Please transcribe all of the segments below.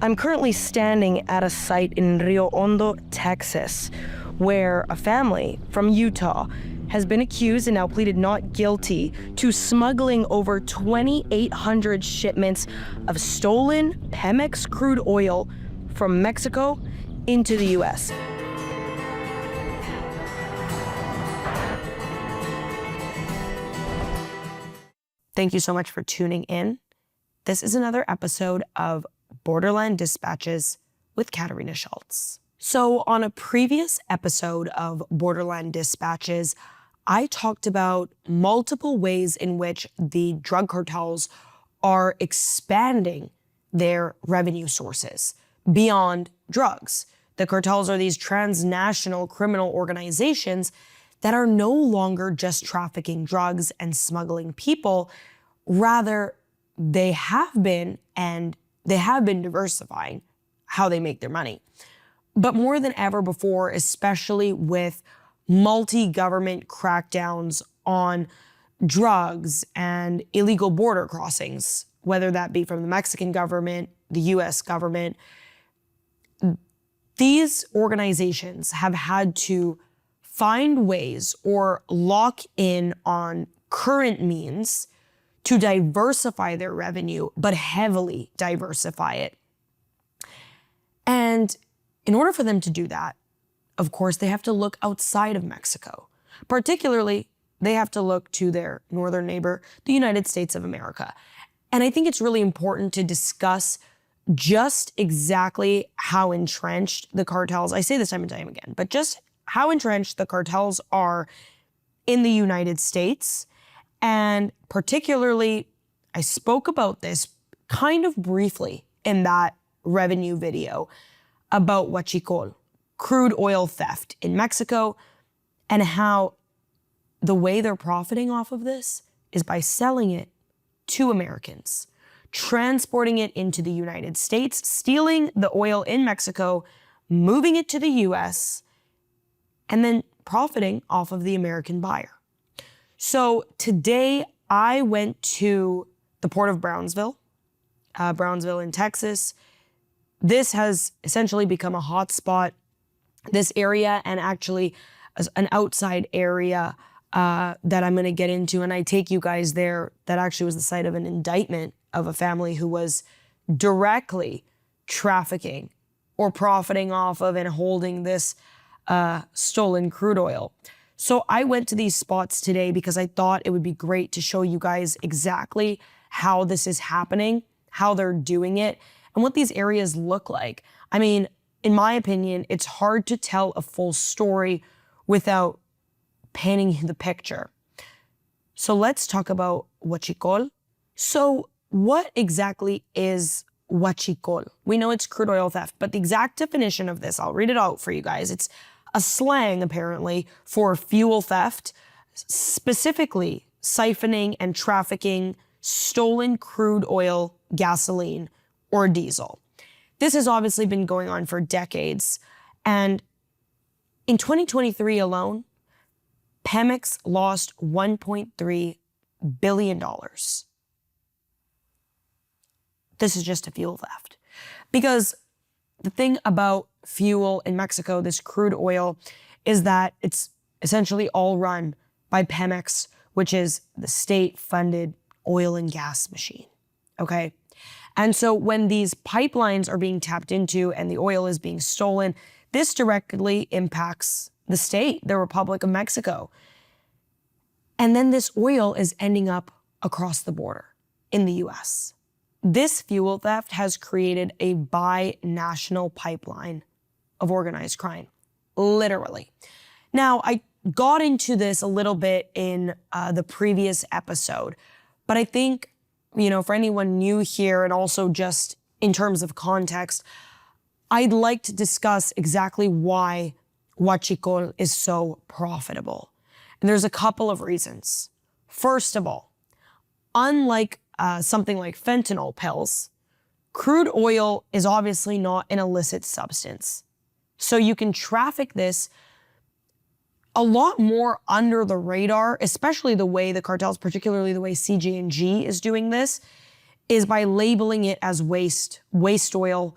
I'm currently standing at a site in Rio Hondo, Texas, where a family from Utah has been accused and now pleaded not guilty to smuggling over 2,800 shipments of stolen Pemex crude oil from Mexico into the US. Thank you so much for tuning in. This is another episode of Borderland Dispatches with Katarina Schultz. So on a previous episode of Borderland Dispatches, I talked about multiple ways in which the drug cartels are expanding their revenue sources beyond drugs. The cartels are these transnational criminal organizations that are no longer just trafficking drugs and smuggling people. Rather, they have been diversifying how they make their money. But more than ever before, especially with multi-government crackdowns on drugs and illegal border crossings, whether that be from the Mexican government, the US government, these organizations have had to find ways or lock in on current means to diversify their revenue, but heavily diversify it. And in order for them to do that, of course, they have to look outside of Mexico. Particularly, they have to look to their northern neighbor, the United States of America. And I think it's really important to discuss just exactly how entrenched the cartels, I say this time and time again, but just how entrenched the cartels are in the United States. And particularly, I spoke about this kind of briefly in that revenue video about huachicol, crude oil theft in Mexico, and how the way they're profiting off of this is by selling it to Americans, transporting it into the United States, stealing the oil in Mexico, moving it to the US, and then profiting off of the American buyer. So today I went to the port of Brownsville in Texas. This has essentially become a hotspot, this area, and actually an outside area that I'm going to get into. And I take you guys there. That actually was the site of an indictment of a family who was directly trafficking or profiting off of and holding this stolen crude oil. So I went to these spots today because I thought it would be great to show you guys exactly how this is happening, how they're doing it, and what these areas look like. I mean, in my opinion, it's hard to tell a full story without painting the picture. So let's talk about huachicol. So what exactly is huachicol? We know it's crude oil theft, but the exact definition of this, I'll read it out for you guys. It's a slang, apparently, for fuel theft, specifically siphoning and trafficking stolen crude oil, gasoline, or diesel. This has obviously been going on for decades. And in 2023 alone, Pemex lost $1.3 billion. This is just a fuel theft. Because the thing about fuel in Mexico, this crude oil, is that it's essentially all run by Pemex, which is the state-funded oil and gas machine, okay? And so when these pipelines are being tapped into and the oil is being stolen, this directly impacts the state, the Republic of Mexico. And then this oil is ending up across the border in the US. This fuel theft has created a bi-national pipeline of organized crime, literally. Now, I got into this a little bit in the previous episode, but I think, for anyone new here and also just in terms of context, I'd like to discuss exactly why huachicol is so profitable. And there's a couple of reasons. First of all, unlike something like fentanyl pills, crude oil is obviously not an illicit substance. So you can traffic this a lot more under the radar, especially the way the cartels, particularly the way CJNG is doing this, is by labeling it as waste oil,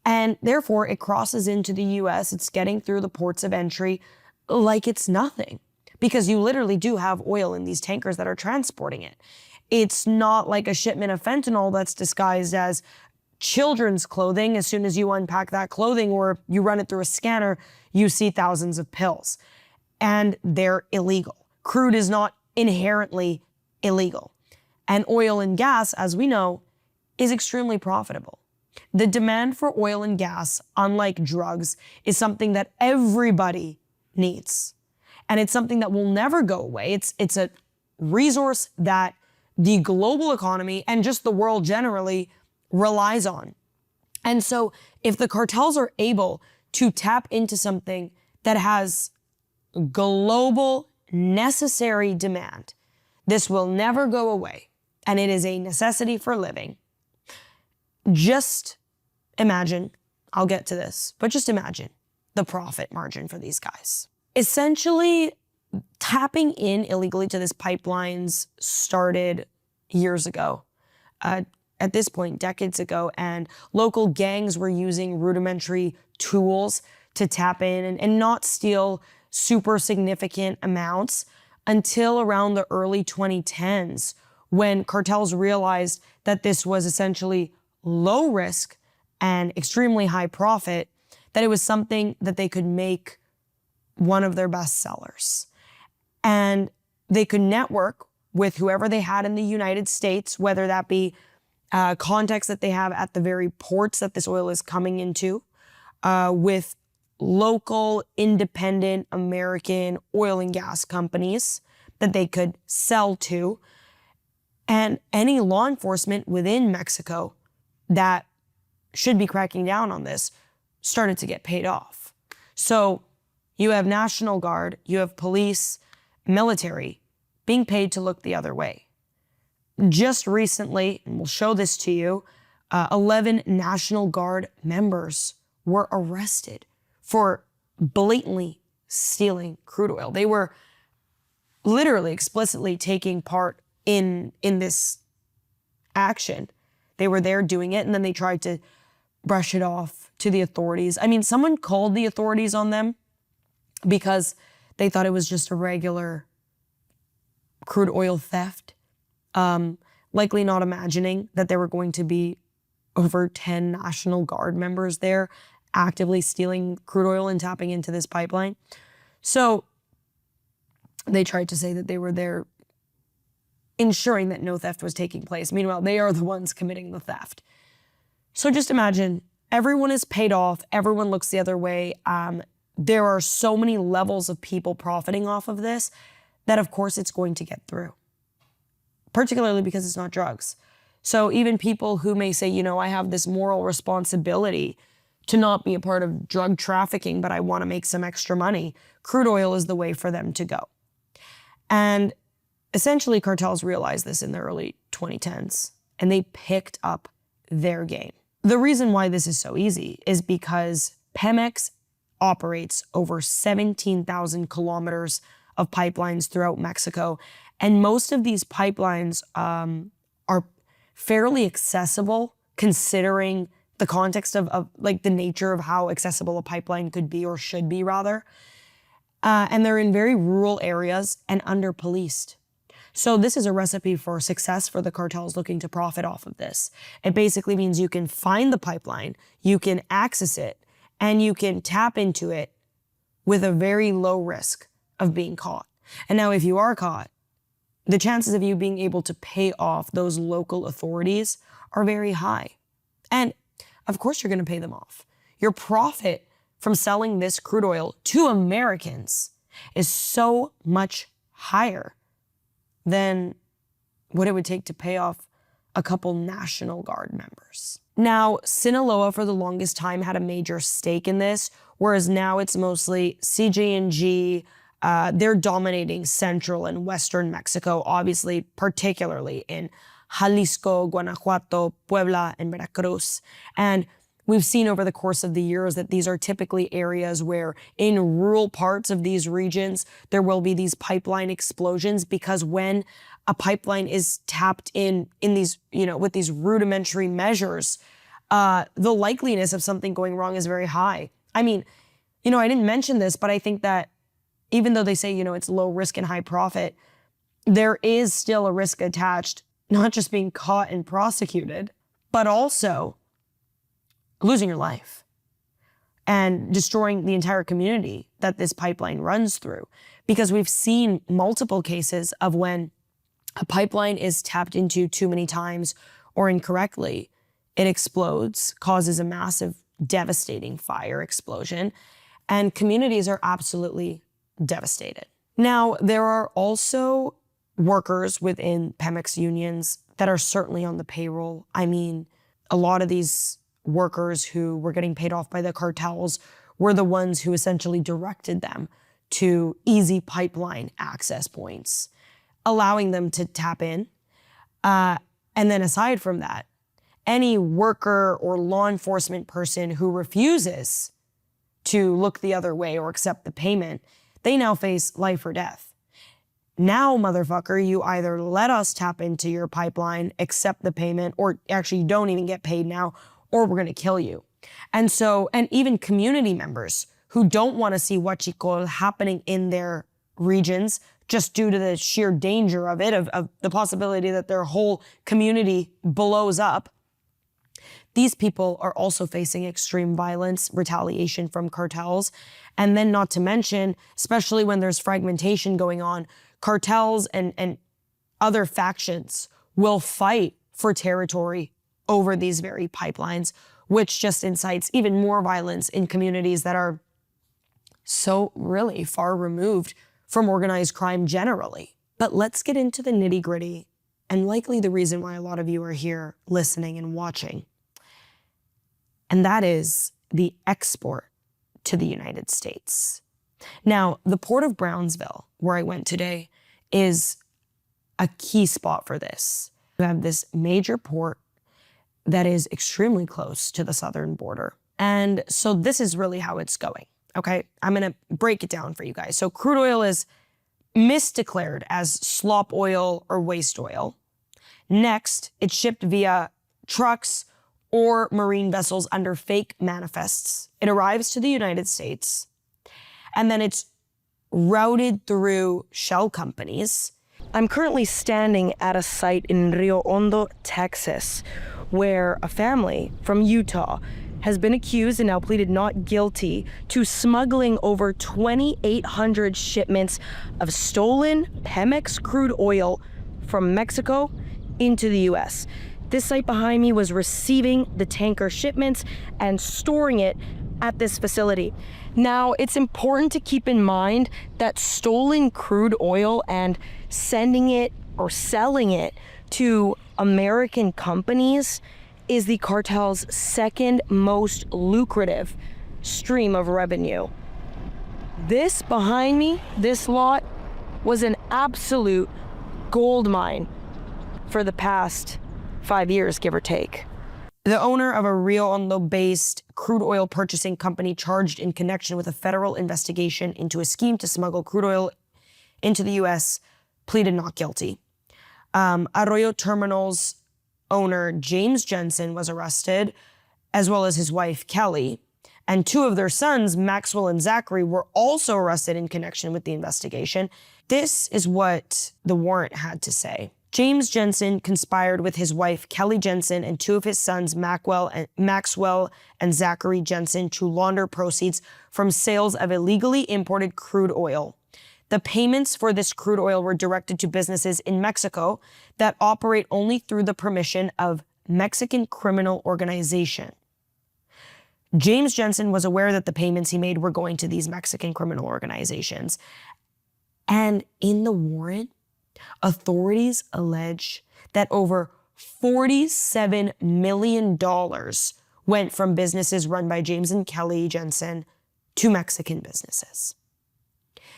and therefore it crosses into the US. It's getting through the ports of entry like it's nothing, because you literally do have oil in these tankers that are transporting it. It's not like a shipment of fentanyl that's disguised as children's clothing. As soon as you unpack that clothing or you run it through a scanner, you see thousands of pills, and they're illegal. Crude is not inherently illegal. And oil and gas, as we know, is extremely profitable. The demand for oil and gas, unlike drugs, is something that everybody needs. And it's something that will never go away. It's a resource that the global economy and just the world generally relies on. And so if the cartels are able to tap into something that has global necessary demand, this will never go away. And it is a necessity for living. Just imagine, I'll get to this, but just imagine the profit margin for these guys. Essentially, tapping in illegally to these pipelines started years ago. At this point, decades ago, and local gangs were using rudimentary tools to tap in and not steal super significant amounts until around the early 2010s, when cartels realized that this was essentially low risk and extremely high profit, that it was something that they could make one of their best sellers. And they could network with whoever they had in the United States, whether that be contacts that they have at the very ports that this oil is coming into, with local independent American oil and gas companies that they could sell to, and any law enforcement within Mexico that should be cracking down on this started to get paid off. So you have National Guard, you have police, military being paid to look the other way. Just recently, and we'll show this to you, 11 National Guard members were arrested for blatantly stealing crude oil. They were literally explicitly taking part in this action. They were there doing it, and then they tried to brush it off to the authorities. I mean, someone called the authorities on them because they thought it was just a regular crude oil theft, likely not imagining that there were going to be over 10 National Guard members there actively stealing crude oil and tapping into this pipeline. So they tried to say that they were there ensuring that no theft was taking place. Meanwhile, they are the ones committing the theft. So just imagine, everyone is paid off, everyone looks the other way. There are so many levels of people profiting off of this that of course it's going to get through, particularly because it's not drugs. So even people who may say, I have this moral responsibility to not be a part of drug trafficking, but I want to make some extra money, crude oil is the way for them to go. And essentially, cartels realized this in the early 2010s, and they picked up their game. The reason why this is so easy is because Pemex operates over 17,000 kilometers of pipelines throughout Mexico, and most of these pipelines are fairly accessible considering the context of like the nature of how accessible a pipeline could be, or should be rather. And they're in very rural areas and under-policed. So this is a recipe for success for the cartels looking to profit off of this. It basically means you can find the pipeline, you can access it, and you can tap into it with a very low risk of being caught. And now if you are caught, the chances of you being able to pay off those local authorities are very high. And of course you're going to pay them off. Your profit from selling this crude oil to Americans is so much higher than what it would take to pay off a couple National Guard members. Now, Sinaloa for the longest time had a major stake in this, whereas now it's mostly CJNG. They're dominating central and western Mexico, obviously, particularly in Jalisco, Guanajuato, Puebla, and Veracruz. And We've seen over the course of the years that these are typically areas where in rural parts of these regions, there will be these pipeline explosions, because when a pipeline is tapped in these, with these rudimentary measures, the likeliness of something going wrong is very high. I mean, I didn't mention this, but I think that even though they say, it's low risk and high profit, there is still a risk attached, not just being caught and prosecuted, but also losing your life and destroying the entire community that this pipeline runs through. Because we've seen multiple cases of when a pipeline is tapped into too many times or incorrectly, it explodes, causes a massive, devastating fire explosion, and communities are absolutely devastated. Now, there are also workers within Pemex unions that are certainly on the payroll. I mean, a lot of these workers who were getting paid off by the cartels were the ones who essentially directed them to easy pipeline access points, allowing them to tap in. And then aside from that, any worker or law enforcement person who refuses to look the other way or accept the payment, they now face life or death. Now, motherfucker, you either let us tap into your pipeline, accept the payment, or actually you don't even get paid now, or we're going to kill you. And even community members who don't want to see huachicol happening in their regions, just due to the sheer danger of it, of the possibility that their whole community blows up, these people are also facing extreme violence, retaliation from cartels. And then not to mention, especially when there's fragmentation going on, cartels and other factions will fight for territory over these very pipelines, which just incites even more violence in communities that are so really far removed from organized crime generally. But let's get into the nitty-gritty, and likely the reason why a lot of you are here listening and watching. And that is the export to the United States. Now, the port of Brownsville, where I went today, is a key spot for this. You have this major port that is extremely close to the southern border. And so this is really how it's going, okay? I'm gonna break it down for you guys. So crude oil is misdeclared as slop oil or waste oil. Next, it's shipped via trucks or marine vessels under fake manifests. It arrives to the United States, and then it's routed through shell companies. I'm currently standing at a site in Rio Hondo, Texas, where a family from Utah has been accused and now pleaded not guilty to smuggling over 2,800 shipments of stolen Pemex crude oil from Mexico into the US. This site behind me was receiving the tanker shipments and storing it at this facility. Now, it's important to keep in mind that stolen crude oil and sending it or selling it to American companies is the cartel's second most lucrative stream of revenue. This behind me, this lot, was an absolute gold mine for the past 5 years, give or take. The owner of a Rio Hondo-based crude oil purchasing company charged in connection with a federal investigation into a scheme to smuggle crude oil into the U.S. pleaded not guilty. Arroyo Terminal's owner, James Jensen, was arrested, as well as his wife, Kelly. And two of their sons, Maxwell and Zachary, were also arrested in connection with the investigation. This is what the warrant had to say. James Jensen conspired with his wife, Kelly Jensen, and two of his sons, Maxwell and Zachary Jensen, to launder proceeds from sales of illegally imported crude oil. The payments for this crude oil were directed to businesses in Mexico that operate only through the permission of Mexican criminal organization. James Jensen was aware that the payments he made were going to these Mexican criminal organizations. And in the warrant, authorities allege that over $47 million went from businesses run by James and Kelly Jensen to Mexican businesses.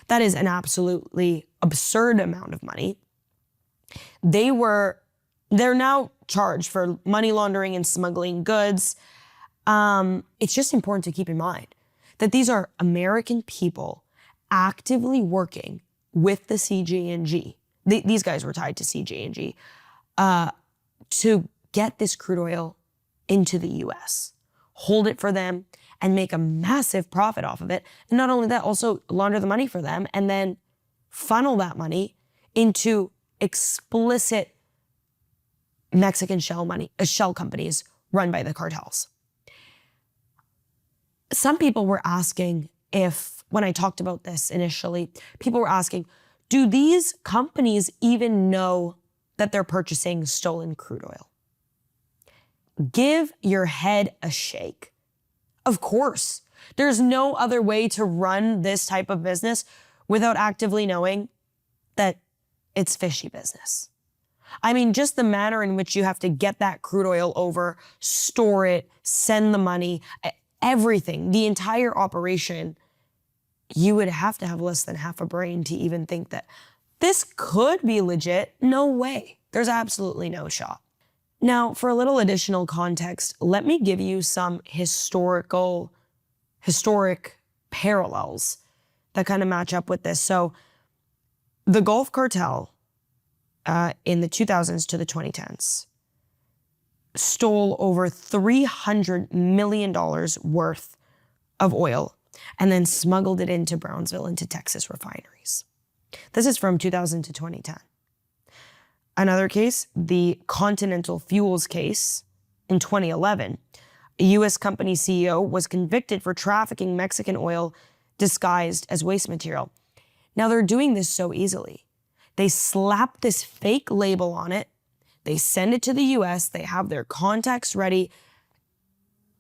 That is an absolutely absurd amount of money. They're now charged for money laundering and smuggling goods. It's just important to keep in mind that these are American people actively working with the CJNG. These guys were tied to CJNG to get this crude oil into the US, hold it for them, and make a massive profit off of it. And not only that, also launder the money for them and then funnel that money into explicit Mexican shell companies run by the cartels. Some people were asking when I talked about this initially, people were asking, do these companies even know that they're purchasing stolen crude oil? Give your head a shake. Of course, there's no other way to run this type of business without actively knowing that it's fishy business. I mean, just the manner in which you have to get that crude oil over, store it, send the money, everything, the entire operation, you would have to have less than half a brain to even think that this could be legit. No way. There's absolutely no shot. Now, for a little additional context, let me give you some historic parallels that kind of match up with this. So the Gulf Cartel in the 2000s to the 2010s stole over $300 million worth of oil and then smuggled it into Brownsville into Texas refineries. This is from 2000 to 2010. Another case, the Continental Fuels case in 2011, a U.S. company CEO was convicted for trafficking Mexican oil disguised as waste material. Now they're doing this so easily. They slap this fake label on it, they send it to the U.S., they have their contacts ready,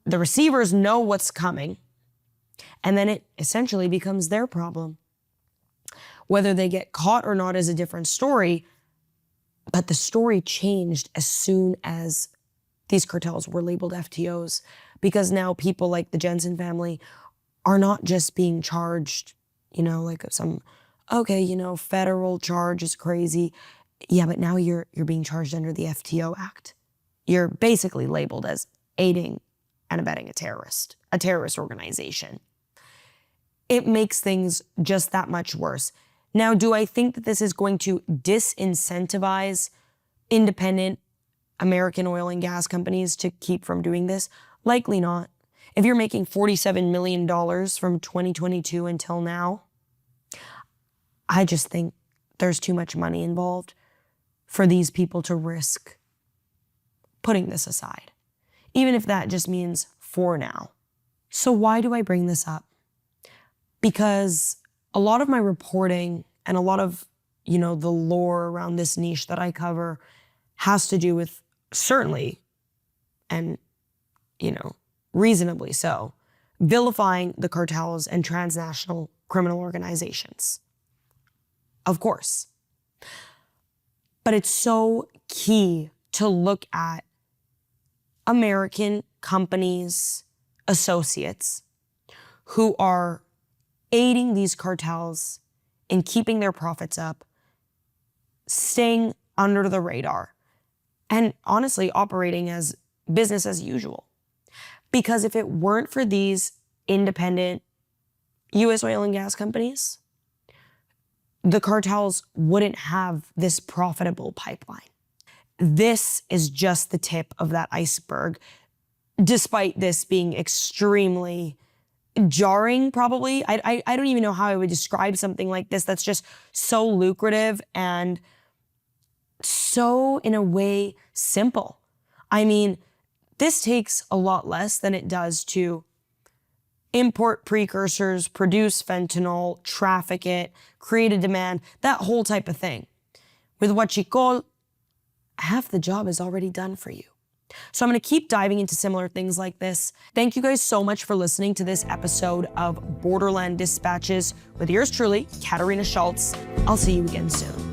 the receivers know what's coming, and then it essentially becomes their problem. Whether they get caught or not is a different story, but the story changed as soon as these cartels were labeled FTOs, because now people like the Jensen family are not just being charged, like some, federal charge is crazy. Yeah, but now you're being charged under the FTO Act. You're basically labeled as aiding and abetting a terrorist organization. It makes things just that much worse. Now, do I think that this is going to disincentivize independent American oil and gas companies to keep from doing this? Likely not. If you're making $47 million from 2022 until now, I just think there's too much money involved for these people to risk putting this aside, even if that just means for now. So why do I bring this up? Because a lot of my reporting and a lot of, the lore around this niche that I cover has to do with, certainly, and, reasonably so, vilifying the cartels and transnational criminal organizations. Of course. But it's so key to look at American companies, associates, who are aiding these cartels in keeping their profits up, staying under the radar, and honestly operating as business as usual. Because if it weren't for these independent U.S. oil and gas companies, the cartels wouldn't have this profitable pipeline. This is just the tip of that iceberg, despite this being extremely jarring, probably. I don't even know how I would describe something like this that's just so lucrative and so, in a way, simple. I mean, this takes a lot less than it does to import precursors, produce fentanyl, traffic it, create a demand, that whole type of thing. With huachicol, half the job is already done for you. So I'm going to keep diving into similar things like this. Thank you guys so much for listening to this episode of Borderland Dispatches with yours truly, Katarina Schultz. I'll see you again soon.